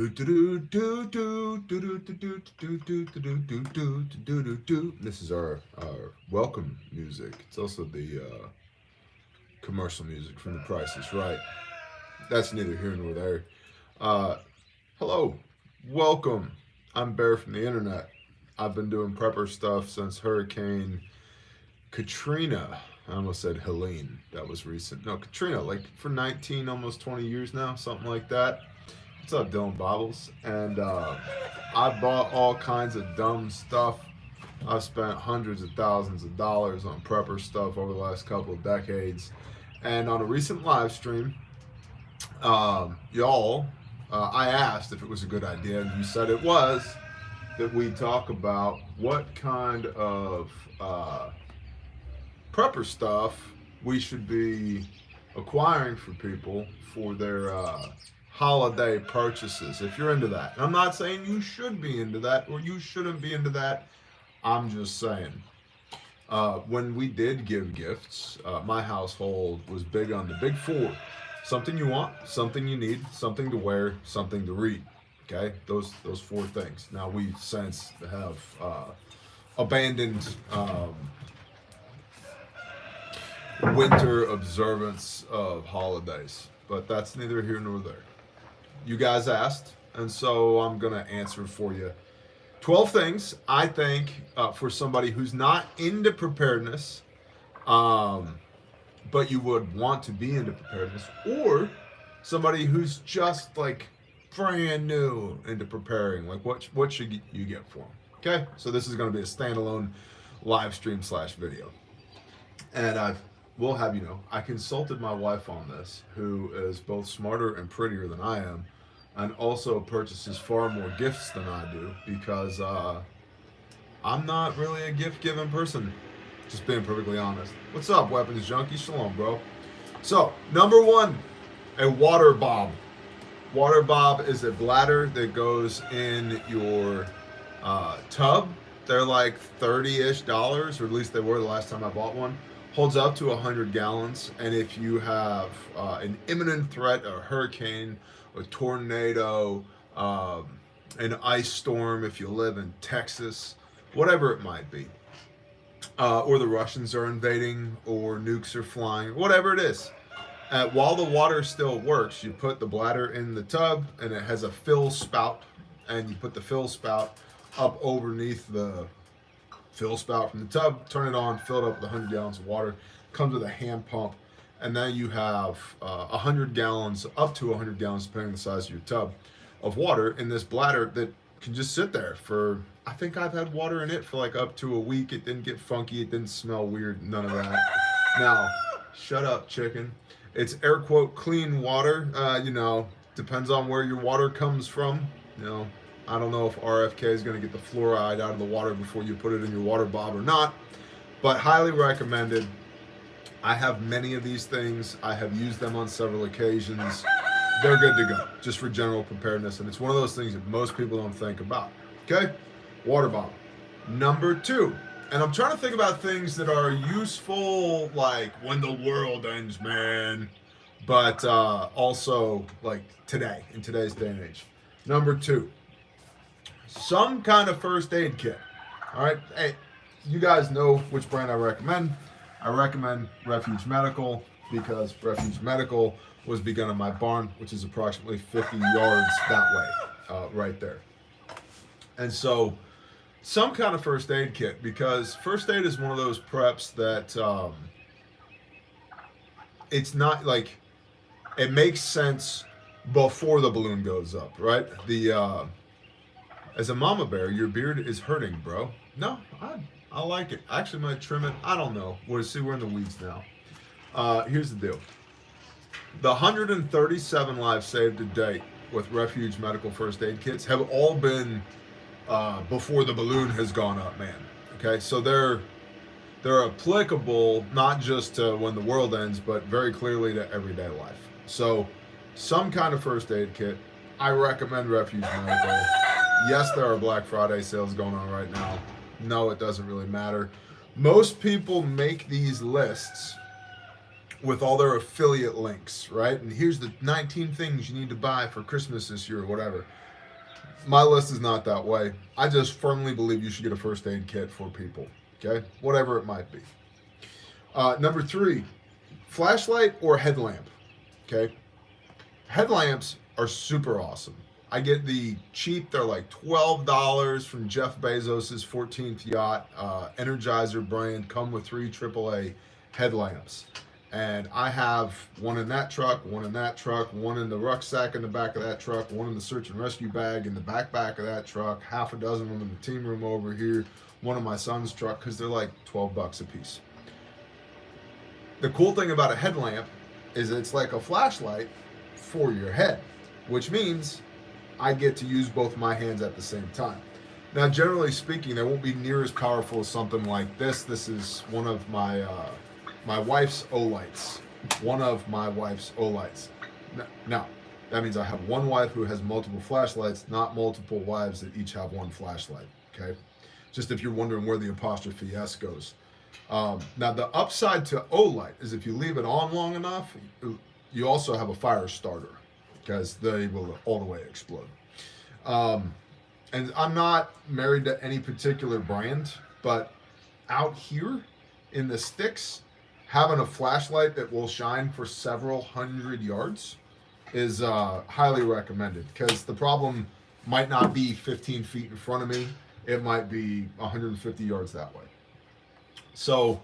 This is our welcome music. It's also the commercial music from The Price is Right. That's neither here nor there. Uh, hello, welcome. I'm Bear from the internet. I've been doing prepper stuff since Hurricane Katrina. I almost said Helene. That was recent. No, Katrina, like for 19, almost 20 years now, something like that. What's up, Dylan Bobbles? And I bought all kinds of dumb stuff. I've spent hundreds of thousands of dollars on prepper stuff over the last couple of decades. And on a recent live stream, I asked if it was a good idea, and you said it was, that we talk about what kind of prepper stuff we should be acquiring for people for their holiday purchases. If you're into that, and I'm not saying you should be into that or you shouldn't be into that. I'm just saying. When we did give gifts, my household was big on the big four: something you want, something you need, something to wear, something to read. Okay, those four things. Now we since have abandoned winter observance of holidays, but that's neither here nor there. You guys asked, and so I'm gonna answer for you. 12 things I think for somebody who's not into preparedness, but you would want to be into preparedness, or somebody who's just like brand new into preparing. Like, what should you get for them? Okay, so this is going to be a standalone live stream slash video, and I will have you know I consulted my wife on this, who is both smarter and prettier than I am, and also purchases far more gifts than I do because I'm not really a gift giving person. Just being perfectly honest. What's up, weapons junkie? Shalom, bro. So, number one, a water bob. Water bob is a bladder that goes in your tub. They're like $30-ish, or at least they were the last time I bought one. Holds up to 100 gallons, and if you have an imminent threat, a hurricane, a tornado, an ice storm, if you live in Texas, whatever it might be, or the Russians are invading, or nukes are flying, whatever it is. While the water still works, you put the bladder in the tub, and it has a fill spout, and you put the fill spout up underneath the fill spout from the tub, turn it on, fill it up with 100 gallons of water, comes with a hand pump, and then you have 100 gallons, up to 100 gallons, depending on the size of your tub, of water in this bladder that can just sit there for, I think I've had water in it for like up to a week. It didn't get funky, it didn't smell weird, none of that. Now, shut up, chicken. It's air quote clean water. Depends on where your water comes from. I don't know if RFK is going to get the fluoride out of the water before you put it in your water bob or not, but highly recommended. I have many of these things. I have used them on several occasions. They're good to go, just for general preparedness, and it's one of those things that most people don't think about. Okay? Water bottle. Number two, and I'm trying to think about things that are useful, like when the world ends, man, but also like today, in today's day and age. Number two, some kind of first aid kit. All right? Hey, you guys know which brand I recommend. I recommend Refuge Medical because Refuge Medical was begun in my barn, which is approximately 50 yards that way, right there. And so, some kind of first aid kit, because first aid is one of those preps that it's not like, it makes sense before the balloon goes up, right? As a mama bear, your beard is hurting, bro. No, I like it. I actually might trim it. I don't know. We'll see. We're in the weeds now. Here's the deal. The 137 lives saved to date with Refuge Medical First Aid Kits have all been before the balloon has gone up, man. Okay, so they're applicable not just to when the world ends, but very clearly to everyday life. So some kind of first aid kit. I recommend Refuge Medical. Yes, there are Black Friday sales going on right now. No, it doesn't really matter. Most people make these lists with all their affiliate links, right? And here's the 19 things you need to buy for Christmas this year or whatever. My list is not that way. I just firmly believe you should get a first aid kit for people. Okay, whatever it might be. Number 3, flashlight or headlamp. Okay, headlamps are super awesome. I get the cheap, they're like $12 from Jeff Bezos' 14th yacht, Energizer brand, come with 3 AAA headlamps. And I have one in that truck, one in that truck, one in the rucksack in the back of that truck, one in the search and rescue bag in the backpack of that truck, half a dozen of them in the team room over here, one in my son's truck, because they're like 12 bucks a piece. The cool thing about a headlamp is it's like a flashlight for your head, which means I get to use both my hands at the same time. Now, generally speaking, they won't be near as powerful as something like this. This is one of my wife's Olights. One of my wife's Olights. Now, that means I have one wife who has multiple flashlights, not multiple wives that each have one flashlight. Okay, just if you're wondering where the apostrophe S goes. Now, the upside to Olight is if you leave it on long enough, you also have a fire starter, because they will all the way explode. And I'm not married to any particular brand, but out here in the sticks, having a flashlight that will shine for several hundred yards is highly recommended, because the problem might not be 15 feet in front of me. It might be 150 yards that way. So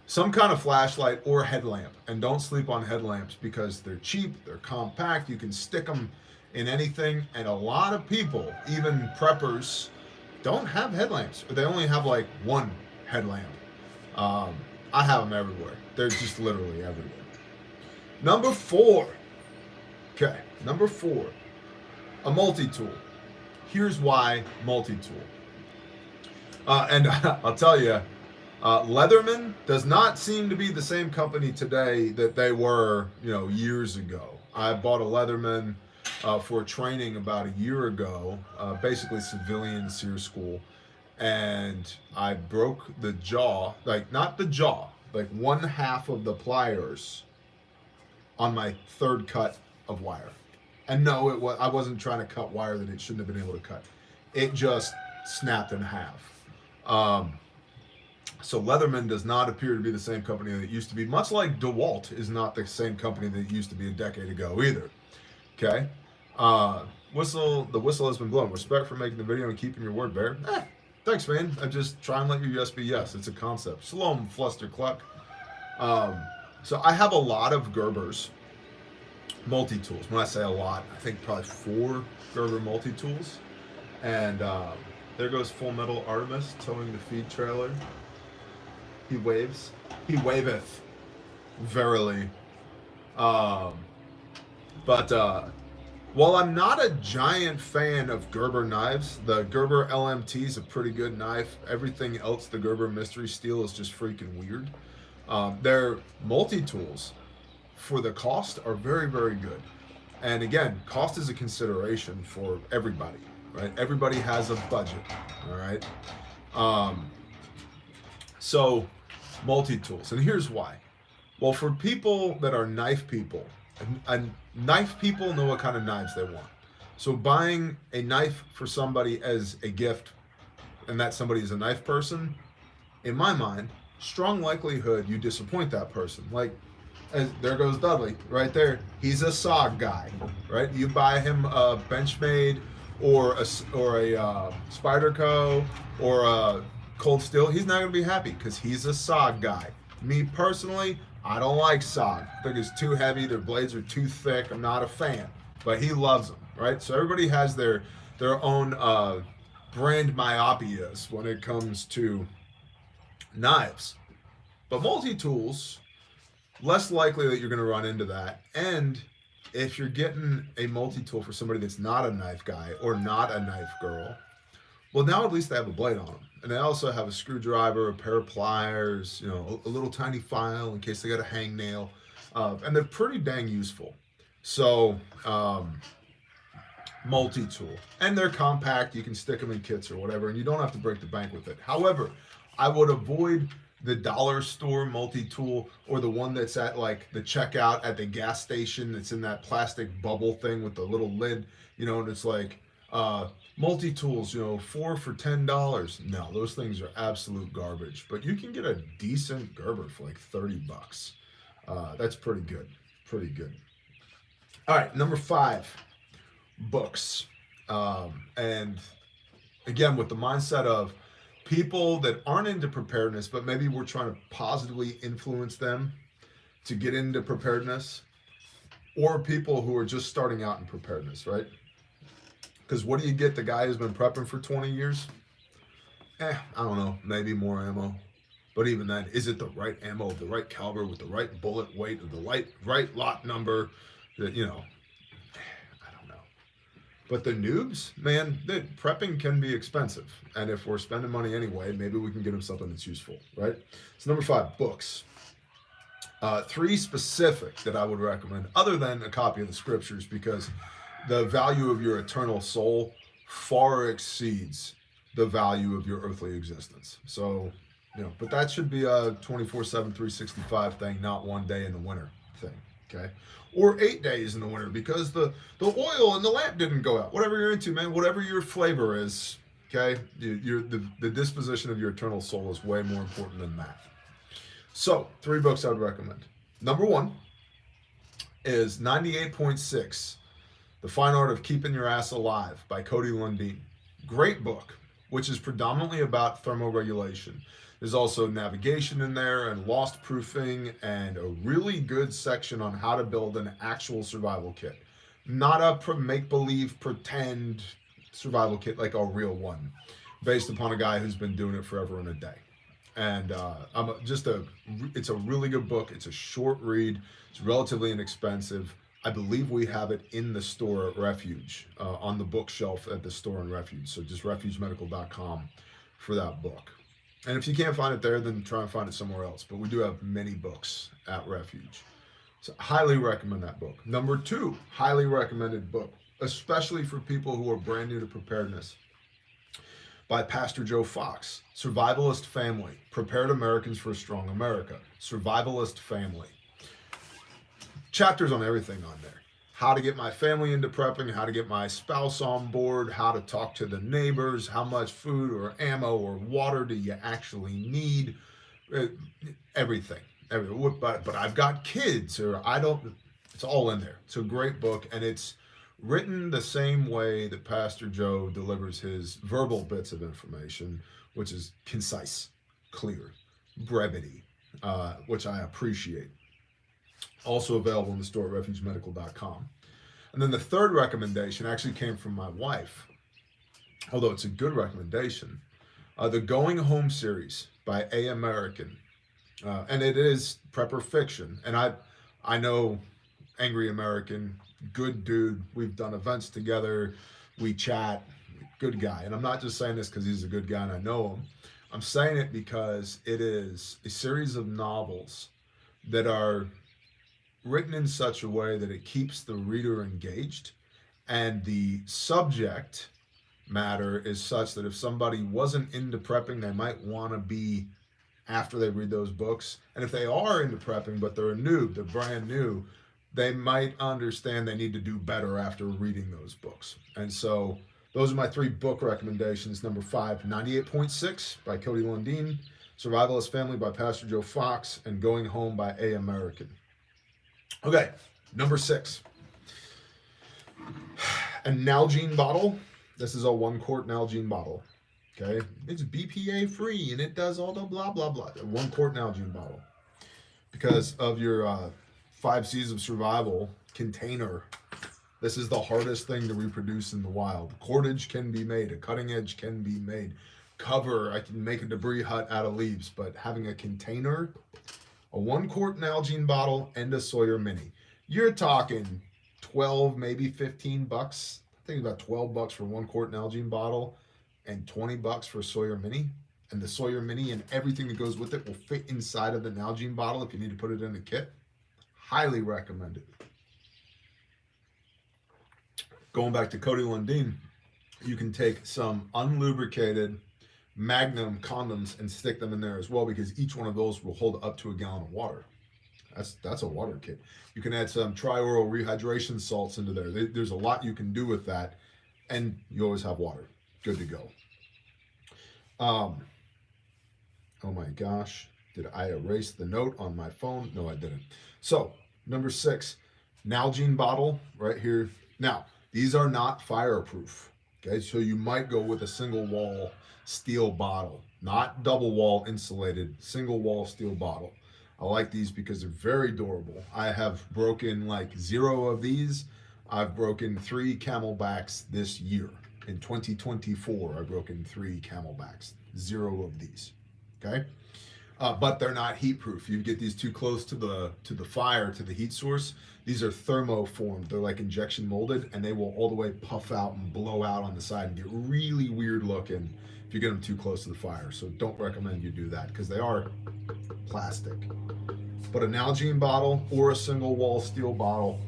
some kind of flashlight or headlamp, and don't sleep on headlamps because they're cheap, they're compact, you can stick them in anything, and a lot of people, even preppers, don't have headlamps, or they only have like one headlamp. I have them everywhere. They're just literally everywhere. Number 4. Okay, number 4, a multi-tool. Here's why multi-tool. And I'll tell you, Leatherman does not seem to be the same company today that they were, years ago. I bought a Leatherman for training about a year ago, basically civilian SEER school, and I broke the jaw, not the jaw, one half of the pliers on my third cut of wire. And no, I wasn't trying to cut wire that it shouldn't have been able to cut. It just snapped in half. So Leatherman does not appear to be the same company that it used to be, much like DeWalt is not the same company that it used to be a decade ago either. Okay? The whistle has been blown. Respect for making the video and keeping your word, Bear. Thanks, man. I just try and let your yes be yes. It's a concept. Shalom, Fluster Cluck. So I have a lot of Gerbers multi-tools. When I say a lot, I think probably 4 Gerber multi-tools. And there goes Full Metal Artemis towing the feed trailer. He waves. He waveth. Verily. But while I'm not a giant fan of Gerber knives, the Gerber LMT is a pretty good knife. Everything else, the Gerber Mystery Steel, is just freaking weird. Their multi-tools, for the cost, are very, very good. And again, cost is a consideration for everybody, right? Everybody has a budget, all right? So, multi-tools. And here's why. Well, for people that are knife people, and knife people know what kind of knives they want. So buying a knife for somebody as a gift, and that somebody is a knife person, in my mind, strong likelihood you disappoint that person. There goes Dudley right there. He's a SOG guy, right? You buy him a Benchmade or a Spyderco or a Cold Steel, he's not going to be happy because he's a SOG guy. Me personally, I don't like SOG. I think it's too heavy. Their blades are too thick. I'm not a fan, but he loves them, right? So everybody has their own brand myopias when it comes to knives. But multi-tools, less likely that you're going to run into that. And if you're getting a multi-tool for somebody that's not a knife guy or not a knife girl, well, now at least they have a blade on them. And they also have a screwdriver, a pair of pliers, a little tiny file in case they got a hangnail. And they're pretty dang useful. So, multi-tool. And they're compact. You can stick them in kits or whatever, and you don't have to break the bank with it. However, I would avoid the dollar store multi-tool or the one that's at the checkout at the gas station that's in that plastic bubble thing with the little lid, and it's Multi-tools, 4 for $10. No, those things are absolute garbage. But you can get a decent Gerber for like $30. That's pretty good. Pretty good. All right, number 5, books. And again, with the mindset of people that aren't into preparedness, but maybe we're trying to positively influence them to get into preparedness, or people who are just starting out in preparedness, right? Because what do you get the guy who's been prepping for 20 years? I don't know, maybe more ammo. But even then, is it the right ammo, the right caliber, with the right bullet weight, or the right lot number? That, I don't know. But the noobs, man, prepping can be expensive. And if we're spending money anyway, maybe we can get them something that's useful, right? So number 5, books. 3 specific that I would recommend, other than a copy of the scriptures, because the value of your eternal soul far exceeds the value of your earthly existence. So, but that should be a 24/7, 365 thing, not one day in the winter thing, okay? Or 8 days in the winter because the oil in the lamp didn't go out. Whatever you're into, man, whatever your flavor is, okay? The disposition of your eternal soul is way more important than that. So, 3 books I would recommend. Number 1 is 98.6, The Fine Art of Keeping Your Ass Alive by Cody Lundin. Great book, which is predominantly about thermoregulation. There's also navigation in there and lost proofing and a really good section on how to build an actual survival kit. Not a make-believe, pretend survival kit, like a real one, based upon a guy who's been doing it forever and a day. And it's a really good book. It's a short read. It's relatively inexpensive. I believe we have it in the store at Refuge, on the bookshelf at the store in Refuge. So just refugemedical.com for that book. And if you can't find it there, then try and find it somewhere else. But we do have many books at Refuge. So highly recommend that book. Number 2, highly recommended book, especially for people who are brand new to preparedness, by Pastor Joe Fox. Survivalist Family, Prepared Americans for a Strong America. Survivalist Family. Chapters on everything on there. How to get my family into prepping, how to get my spouse on board, how to talk to the neighbors, how much food or ammo or water do you actually need, everything. But I've got kids, or I don't, it's all in there. It's a great book, and it's written the same way that Pastor Joe delivers his verbal bits of information, which is concise, clear, brevity, which I appreciate. Also available in the store at refugemedical.com. And then the 3rd recommendation actually came from my wife, although it's a good recommendation. The Going Home series by A. American. And it is prepper fiction. And I know Angry American, good dude. We've done events together. We chat. Good guy. And I'm not just saying this because he's a good guy and I know him. I'm saying it because it is a series of novels that are written in such a way that it keeps the reader engaged, and the subject matter is such that if somebody wasn't into prepping, they might want to be after they read those books. And if they are into prepping but they're a noob, they're brand new, they might understand they need to do better after reading those books. And so those are my 3 book recommendations. Number 5, 98.6 by Cody Lundin, Survivalist Family by Pastor Joe Fox, and Going Home by A. American. Okay, number 6. A Nalgene bottle. This is a 1-quart Nalgene bottle. Okay, it's BPA free and it does all the blah blah blah. A 1-quart Nalgene bottle, because of your 5 C's of survival container. This is the hardest thing to reproduce in the wild. Cordage can be made, a cutting edge can be made. Cover, I can make a debris hut out of leaves, but having a container, a 1-quart Nalgene bottle, and a Sawyer Mini. You're talking 12, maybe 15 bucks. I think about 12 bucks for a 1-quart Nalgene bottle and 20 bucks for a Sawyer Mini. And the Sawyer Mini and everything that goes with it will fit inside of the Nalgene bottle if you need to put it in a kit. Highly recommend it. Going back to Cody Lundin, you can take some unlubricated Magnum condoms and stick them in there as well, because each one of those will hold up to a gallon of water. That's a water kit. You can add some tri-oral rehydration salts into there. There's a lot you can do with that, and you always have water. Good to go. Oh my gosh. Did I erase the note on my phone? No, I didn't. So, number 6, Nalgene bottle right here. Now, these are not fireproof. Okay, so you might go with a single wall steel bottle, not double wall insulated, single wall steel bottle. I like these because they're very durable. I have broken like 0 of these. I've broken 3 camelbacks this year. In 2024, I've broken 3 camelbacks, 0 of these. Okay, but they're not heat proof. You get these too close to the fire, to the heat source. These are thermoformed. They're like injection molded, and they will all the way puff out and blow out on the side and get really weird looking if you get them too close to the fire. So don't recommend you do that because they are plastic. But a Nalgene bottle or a single wall steel bottle.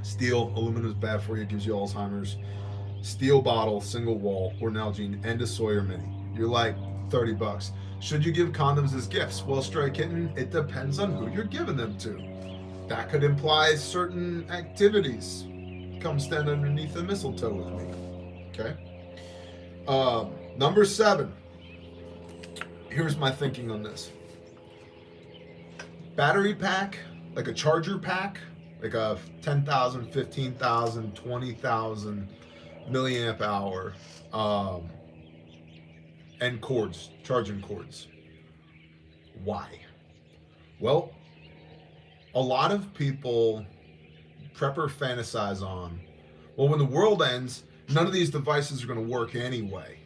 Steel, aluminum is bad for you. It gives you Alzheimer's. Steel bottle, single wall, or Nalgene, and a Sawyer Mini. You're like $30. Should you give condoms as gifts? Well, stray kitten, it depends on who you're giving them to. That could imply certain activities. Come stand underneath the mistletoe with me. Okay. Number 7. Here's my thinking on this. Battery pack, like a charger pack, like a 10,000, 15,000, 20,000 milliamp hour, and cords, charging cords. Why? Well, a lot of people prepper fantasize on, well, when the world ends, none of these devices are going to work anyway.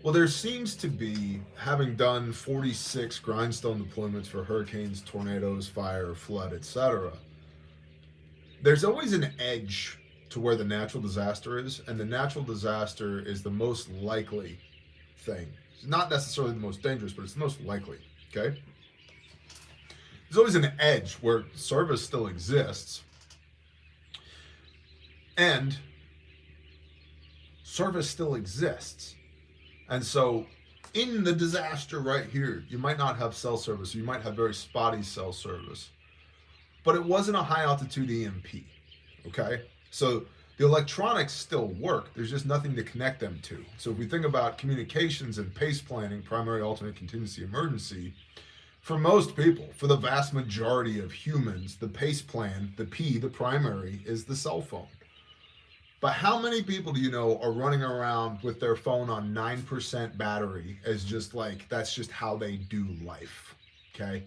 Well, there seems to be, having done 46 grindstone deployments for hurricanes, tornadoes, fire, flood, etc., there's always an edge to where the natural disaster is, and the natural disaster is the most likely thing. It's not necessarily the most dangerous, but it's the most likely, okay? There's always an edge where service still exists, and service still exists. And so in the disaster right here, you might not have cell service, or you might have very spotty cell service, but it wasn't a high altitude EMP, okay? So the electronics still work. There's just nothing to connect them to. So if we think about communications and pace planning, primary, alternate, contingency, emergency, for most people, for the vast majority of humans, the pace plan, the P, the primary, is the cell phone. But how many people do you know are running around with their phone on 9% battery as just like, that's just how they do life, okay?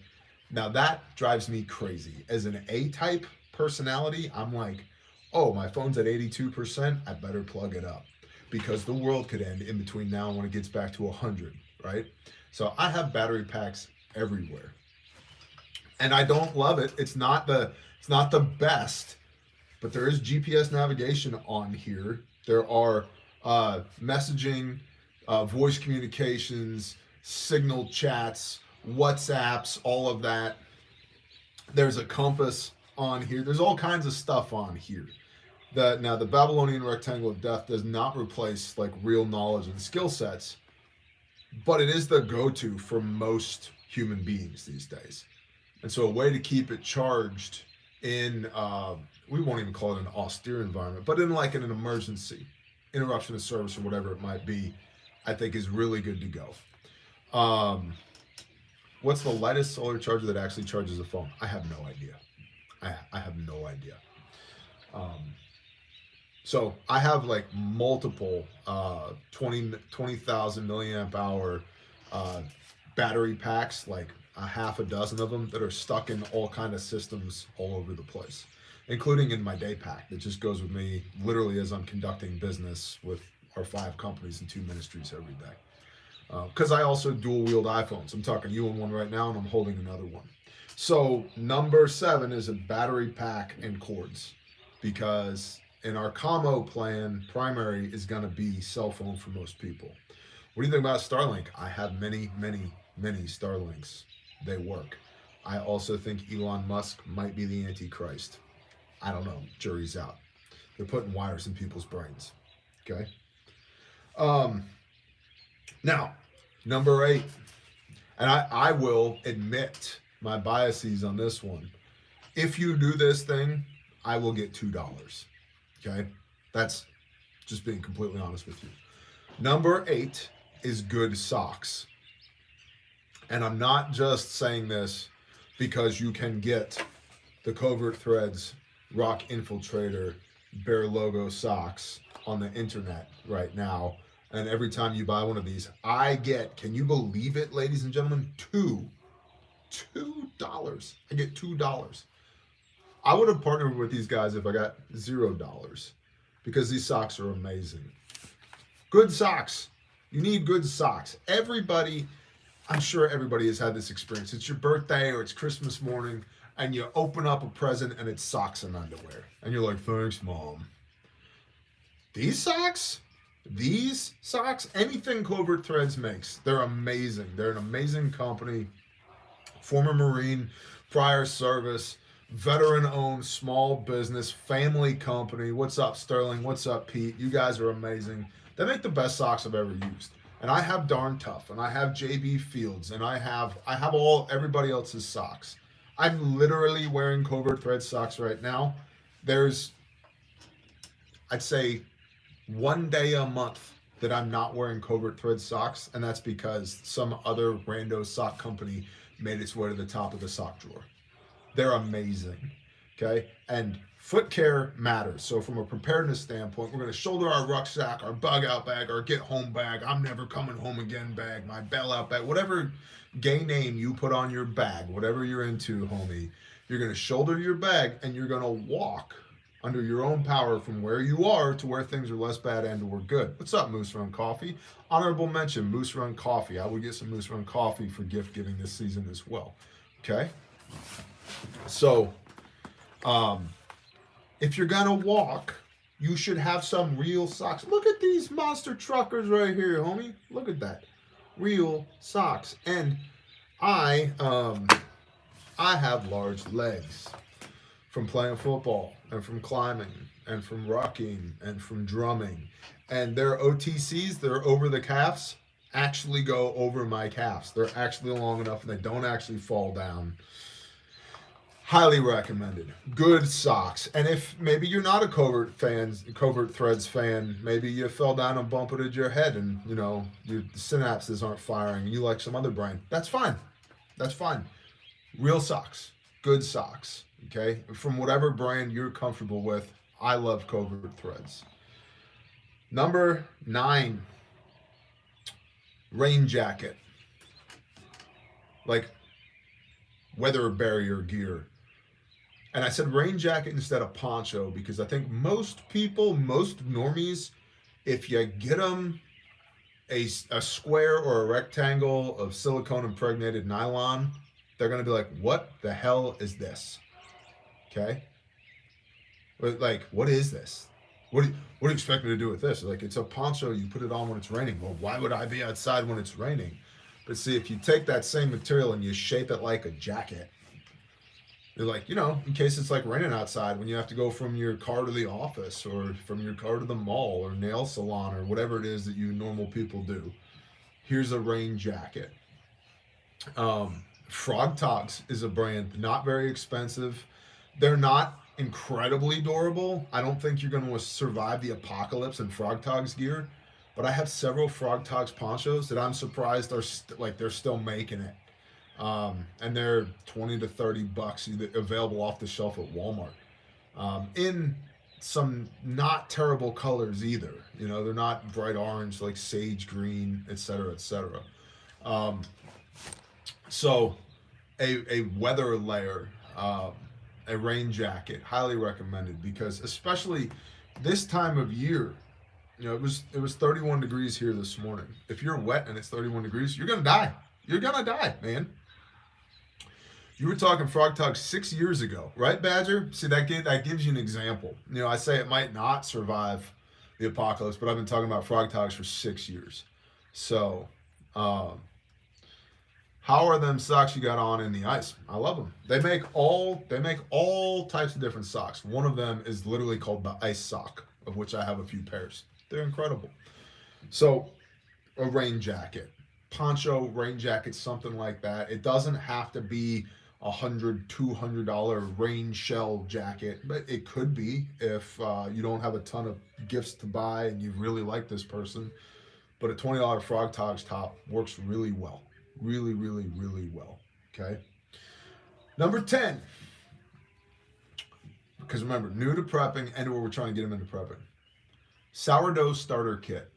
Now that drives me crazy. As an A-type personality, I'm like, oh, my phone's at 82%, I better plug it up because the world could end in between now and when it gets back to 100, right? So I have battery packs everywhere. And I don't love it. It's not the best, but there is GPS navigation on here. There are messaging, voice communications, signal chats, WhatsApps, all of that. There's a compass on here. There's all kinds of stuff on here. Now the Babylonian rectangle of death does not replace like real knowledge and skill sets, but it is the go-to for most human beings these days. And so a way to keep it charged in, we won't even call it an austere environment, but in like an emergency, interruption of service or whatever it might be, I think is really good to go. What's the lightest solar charger that actually charges a phone? I have no idea. I have no idea. So I have like multiple 20,000 milliamp hour battery packs, like a half a dozen of them that are stuck in all kind of systems all over the place, including in my day pack that just goes with me literally as I'm conducting business with our 5 companies and 2 ministries every day. Because I also dual wield iPhones. I'm talking you on one right now and I'm holding another one. So number 7 is a battery pack and cords, because in our commo plan, primary is going to be cell phone for most people. What do you think about Starlink? I have many Starlinks. They work. I also think Elon Musk might be the Antichrist. I don't know. Jury's out. They're putting wires in people's brains. Okay. Now, number 8, and I will admit my biases on this one. If you do this thing, I will get $2. Okay, that's Just being completely honest with you. Number 8 is good socks. And I'm not just saying this because you can get the Covert Threads Rock Infiltrator Bear logo socks on the internet right now. And every time you buy one of these, I get, can you believe it, ladies and gentlemen, $2. I get $2. I would have partnered with these guys if I got $0 because these socks are amazing. Good socks. You need good socks. Everybody, I'm sure everybody has had this experience. It's your birthday or it's Christmas morning and you open up a present and it's socks and underwear. And you're like, thanks, Mom. These socks, anything Covert Threads makes, they're amazing. They're an amazing company. Former Marine, prior service, veteran-owned small business, family company. What's up, Sterling? What's up, Pete? You guys are amazing. They make the best socks I've ever used. And I have Darn Tough, and I have JB Fields, and I have everybody else's socks. I'm literally wearing Covert Threads socks right now. There's, I'd say, one day a month that I'm not wearing Covert Threads socks, and that's because some other rando sock company made its way to the top of the sock drawer. They're amazing, okay? And foot care matters. So from a preparedness standpoint, we're going to shoulder our rucksack, our bug out bag, our get home bag, I'm never coming home again bag, my bail out bag, whatever gay name you put on your bag, whatever you're into, homie, you're going to shoulder your bag and you're going to walk under your own power from where you are to where things are less bad and or good. What's up, Moose Run Coffee? Honorable mention, Moose Run Coffee. I will get some Moose Run Coffee for gift giving this season as well. Okay? So, if you're gonna walk, you should have some real socks. Look at these monster truckers right here, homie. Look at that. Real socks. And I have large legs from playing football and from climbing and from rocking and from drumming. And their OTCs, they're over the calves, actually go over my calves. They're actually long enough and they don't actually fall down. Highly recommended. Good socks. And if maybe you're not a Covert Threads fan, maybe you fell down and bumpeted your head and, you know, your synapses aren't firing and you like some other brand, that's fine. That's fine. Real socks. Good socks. Okay? From whatever brand you're comfortable with, I love Covert Threads. Number 9, rain jacket. Like weather barrier gear. And I said rain jacket instead of poncho because I think most people, most normies, if you get them a square or a rectangle of silicone impregnated nylon, they're going to be like, what the hell is this? Okay? Like, what is this? What do you expect me to do with this? Like, it's a poncho, you put it on when it's raining. Well, why would I be outside when it's raining? But see, if you take that same material and you shape it like a jacket, you're like, you know, in case it's like raining outside when you have to go from your car to the office or from your car to the mall or nail salon or whatever it is that you normal people do. Here's a rain jacket. Frog Togs is a brand, not very expensive. They're not incredibly durable. I don't think you're going to survive the apocalypse in Frog Togs gear, but I have several Frog Togs ponchos that I'm surprised are they're still making it. And they're $20 to $30 available off the shelf at Walmart. In some not terrible colors either. You know, they're not bright orange like sage green, etc., etc. So a weather layer, a rain jacket, highly recommended because especially this time of year, you know, it was 31 degrees here this morning. If you're wet and it's 31 degrees, you're gonna die. You're gonna die, man. You were talking Frog Togs 6 years ago, right, Badger? See, that gives you an example. You know, I say it might not survive the apocalypse, but I've been talking about Frog Togs for 6 years. So, how are them socks you got on in the ice? I love them. They make all types of different socks. One of them is literally called the ice sock, of which I have a few pairs. They're incredible. So, a rain jacket, poncho, rain jacket, something like that. It doesn't have to be $100, $200 rain shell jacket, but it could be if you don't have a ton of gifts to buy and you really like this person. But a $20 Frog Togs top works really well, really, really, really well. Okay. Number 10, because remember, new to prepping and where we're trying to get them into prepping. Sourdough starter kit.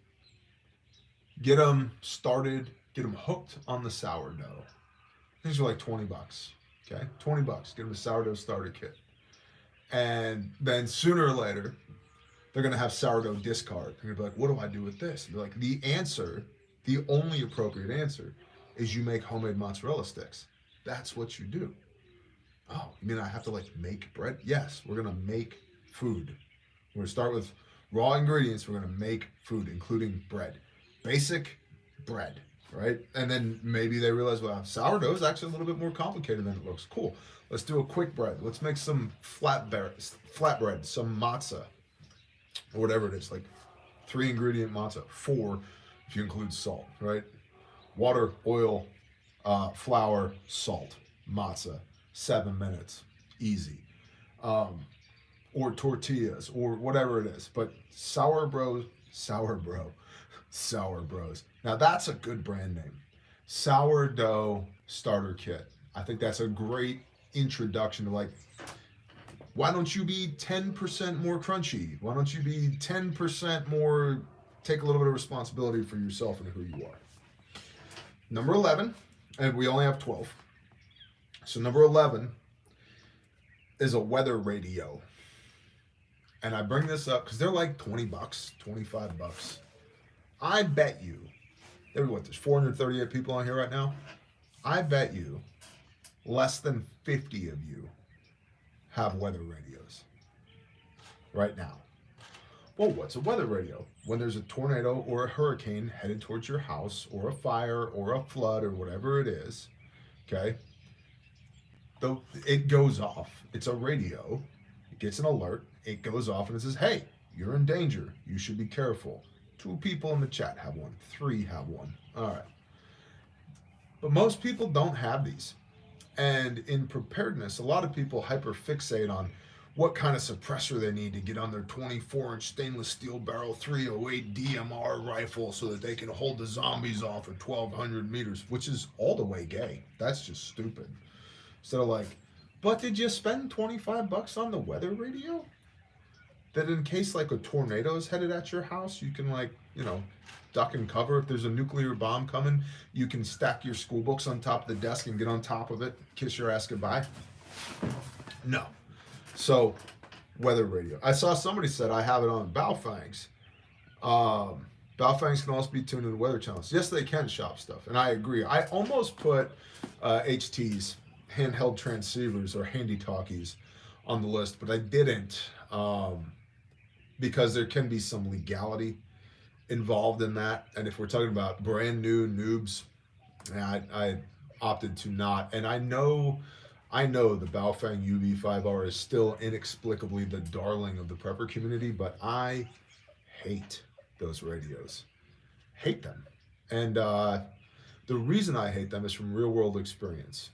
Get them started, get them hooked on the sourdough. These are like 20 bucks. Okay, 20 bucks. Get them a sourdough starter kit. And then sooner or later, they're going to have sourdough discard. They're going to be like, what do I do with this? And be like, the answer, the only appropriate answer is you make homemade mozzarella sticks. That's what you do. Oh, you mean I have to like make bread? Yes, we're going to make food. We're going to start with raw ingredients. We're going to make food, including bread. Basic bread, right? And then maybe they realize, well, sourdough is actually a little bit more complicated than it looks. Cool. Let's do a quick bread. Let's make some flatbread, some matzah, or whatever it is, like 3 ingredient matzah, 4 if you include salt, right? Water, oil, flour, salt, matzah, 7 minutes, easy. Or tortillas, or whatever it is. But Sour Bros. Now that's a good brand name. Sourdough starter kit. I think that's a great introduction to like, why don't you be 10% more crunchy? Why don't you be 10% more, take a little bit of responsibility for yourself and who you are. Number 11, and we only have 12. So number 11 is a weather radio. And I bring this up because they're like 20 bucks, 25 bucks. I bet you, there's 438 people on here right now. I bet you less than 50 of you have weather radios right now. Well, what's a weather radio? When there's a tornado or a hurricane headed towards your house, or a fire or a flood or whatever it is, okay? It goes off. It's a radio. It gets an alert. It goes off and it says, hey, you're in danger. You should be careful. 2 people in the chat have one. 3 have one. All right. But most people don't have these. And in preparedness, a lot of people hyperfixate on what kind of suppressor they need to get on their 24-inch stainless steel barrel 308 DMR rifle so that they can hold the zombies off at 1,200 meters, which is all the way gay. That's just stupid. So like, but did you spend 25 bucks on the weather radio? That in case like a tornado is headed at your house, you can like, duck and cover. If there's a nuclear bomb coming, you can stack your school books on top of the desk and get on top of it, kiss your ass goodbye. No. So, weather radio. I saw somebody said I have it on Baofangs. Baofangs can also be tuned in weather channels. Yes, they can, shop stuff, and I agree. I almost put HTs, handheld transceivers, or handy talkies on the list, but I didn't. Because there can be some legality involved in that. And if we're talking about brand new noobs, I opted to not. And I know the Baofeng UV5R is still inexplicably the darling of the prepper community, but I hate those radios. Hate them. And the reason I hate them is from real world experience.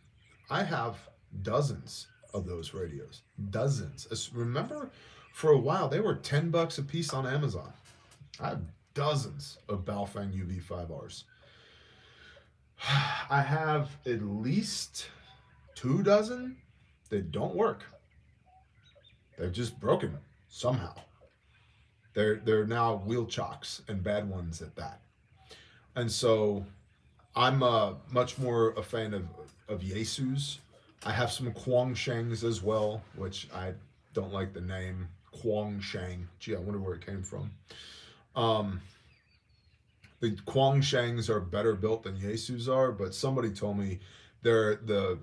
I have dozens of those radios. Dozens. Remember, for a while, they were 10 bucks a piece on Amazon. I have dozens of Baofeng UV5Rs. I have at least 2 dozen that don't work. They've just broken somehow. They're now wheel chocks, and bad ones at that. And so I'm much more a fan of Yaesu's. I have some Quangshangs as well, which I don't like the name Quangshang. Gee, I wonder where it came from. The Quangshangs are better built than Yaesu's are, but somebody told me they are the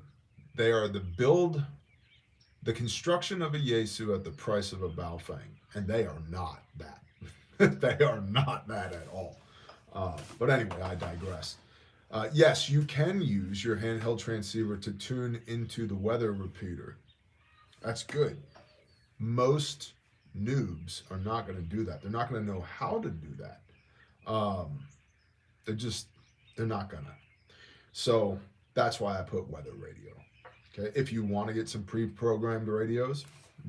construction of a Yaesu at the price of a Baofeng, and they are not that. They are not that at all. But anyway, I digress. Yes, you can use your handheld transceiver to tune into the weather repeater. That's good. Most noobs are not going to do that. They're not going to know how to do that. They're not going to. So that's why I put weather radio. Okay, if you want to get some pre-programmed radios,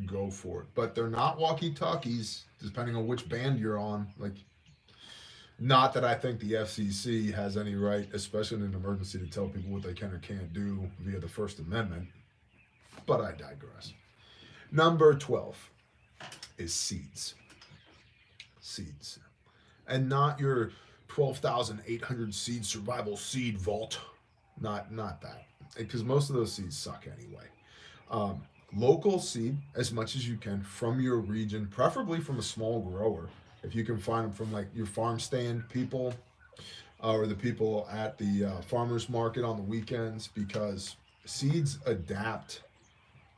go for it. But they're not walkie-talkies, depending on which band you're on. Like, not that I think the FCC has any right, especially in an emergency, to tell people what they can or can't do via the First Amendment, but I digress. Number 12 is seeds. Seeds. And not your 12,800 seed survival seed vault. Not that. Because most of those seeds suck anyway. Local seed as much as you can from your region, preferably from a small grower. If you can find them from like your farm stand people or the people at the farmers market on the weekends, because seeds adapt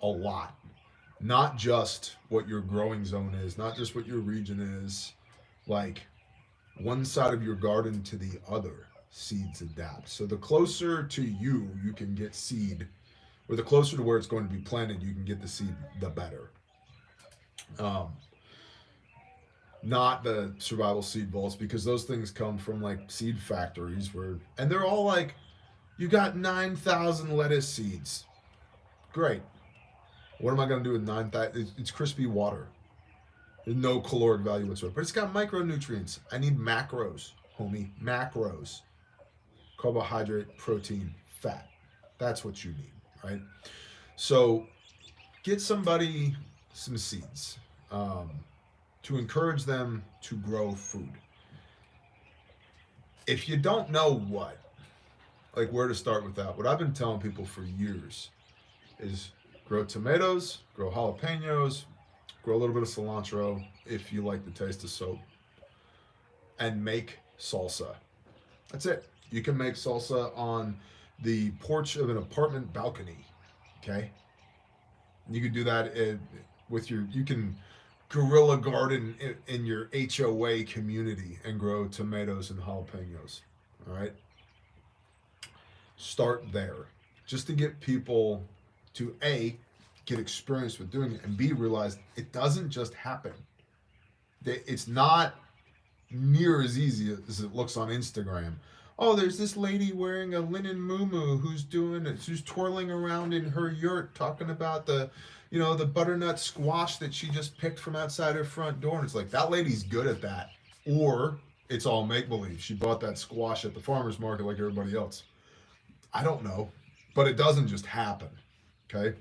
a lot. Not just what your growing zone is, not just what your region is. Like one side of your garden to the other, seeds adapt. So the closer to you can get seed, or the closer to where it's going to be planted, you can get the seed, the better. Um, Not the survival seed vaults, because those things come from like seed factories and they're all like, you got 9,000 lettuce seeds. Great. What am I going to do with 9,000? It's crispy water. There's no caloric value whatsoever. But it's got micronutrients. I need macros, homie. Macros. Carbohydrate, protein, fat. That's what you need, right? So get somebody some seeds to encourage them to grow food. If you don't know like where to start with that, what I've been telling people for years is grow tomatoes, grow jalapenos, grow a little bit of cilantro if you like the taste of soap, and make salsa. That's it. You can make salsa on the porch of an apartment balcony, okay? You can do that you can guerrilla garden in your HOA community and grow tomatoes and jalapenos, all right? Start there, just to get people to A, get experience with doing it, and B, realize it doesn't just happen. It's not near as easy as it looks on Instagram. Oh, there's this lady wearing a linen muumuu who's doing it. She's twirling around in her yurt talking about the butternut squash that she just picked from outside her front door. And it's like, that lady's good at that. Or it's all make-believe. She bought that squash at the farmer's market like everybody else. I don't know. But it doesn't just happen. Okay?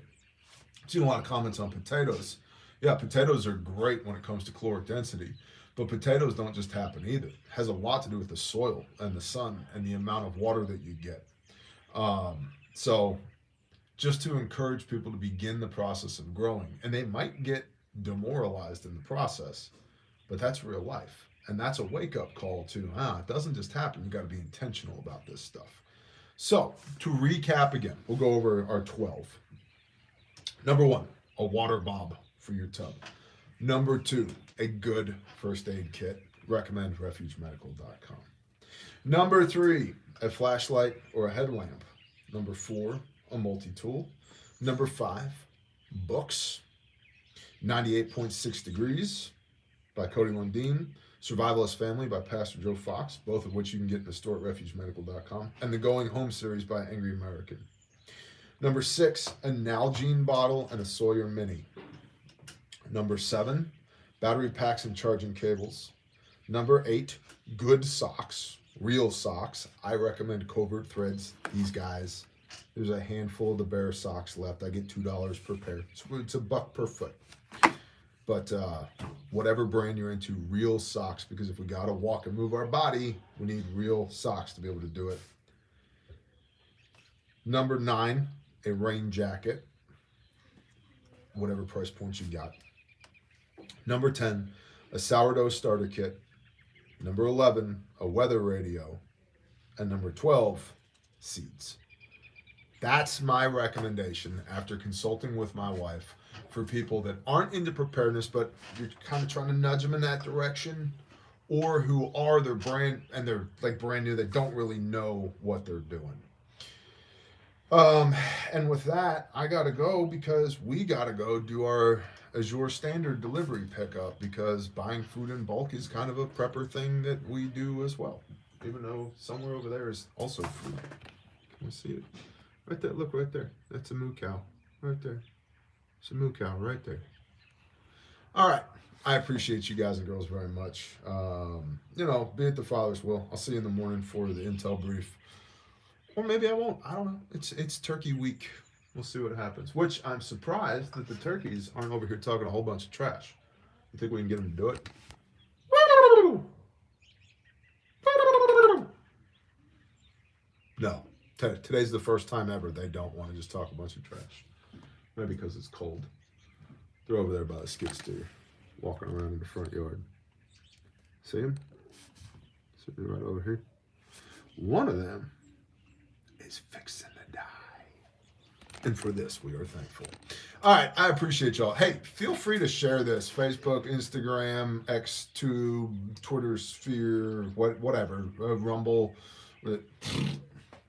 I've seen a lot of comments on potatoes. Yeah, potatoes are great when it comes to caloric density. But potatoes don't just happen either. It has a lot to do with the soil and the sun and the amount of water that you get. So just to encourage people to begin the process of growing. And they might get demoralized in the process, but that's real life. And that's a wake-up call to, it doesn't just happen. You got to be intentional about this stuff. So to recap again, we'll go over our 12. Number 1, a water bomb for your tub. Number 2, a good first aid kit. Recommend refugemedical.com. Number 3, a flashlight or a headlamp. Number 4, a multi-tool. Number 5, books. 98.6 Degrees by Cody Lundeen. Survivalist Family by Pastor Joe Fox, both of which you can get in the store at refugemedical.com. And the Going Home series by Angry American. Number 6, a Nalgene bottle and a Sawyer Mini. Number 7, battery packs and charging cables. Number 8, good socks, real socks. I recommend Covert Threads. These guys, there's a handful of the Bear socks left. I get $2 per pair. It's $1 per foot. But whatever brand you're into, real socks, because if we got to walk and move our body, we need real socks to be able to do it. Number 9, a rain jacket, whatever price points you got. Number 10, a sourdough starter kit. Number 11, a weather radio. And number 12, seeds. That's my recommendation after consulting with my wife for people that aren't into preparedness, but you're kind of trying to nudge them in that direction, or who are, they're like brand new, they don't really know what they're doing. And with that, I gotta go because we gotta go do our Azure standard delivery pickup, because buying food in bulk is kind of a prepper thing that we do as well, even though somewhere over there is also food. Can we see it? Right there. Look right there. That's a moo cow. Right there. It's a moo cow right there. All right. I appreciate you guys and girls very much. You know, be it the Father's will. I'll see you in the morning for the intel brief. Or maybe I won't. I don't know. It's turkey week. We'll see what happens. Which I'm surprised that the turkeys aren't over here talking a whole bunch of trash. You think we can get them to do it? No. Today's the first time ever they don't want to just talk a bunch of trash. Maybe because it's cold. They're over there by the skid steer, walking around in the front yard. See them? Sitting right over here. One of them is fixing to die. And for this, we are thankful. All right, I appreciate y'all. Hey, feel free to share this. Facebook, Instagram, Xtube, Twitter Sphere, whatever, Rumble.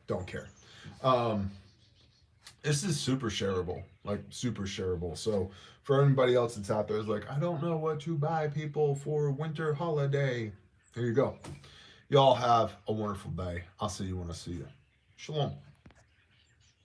Don't care. This is super shareable, like super shareable. So for anybody else that's out there is like, I don't know what to buy people for winter holiday. Here you go. Y'all have a wonderful day. I'll see you when I see you. Shalom.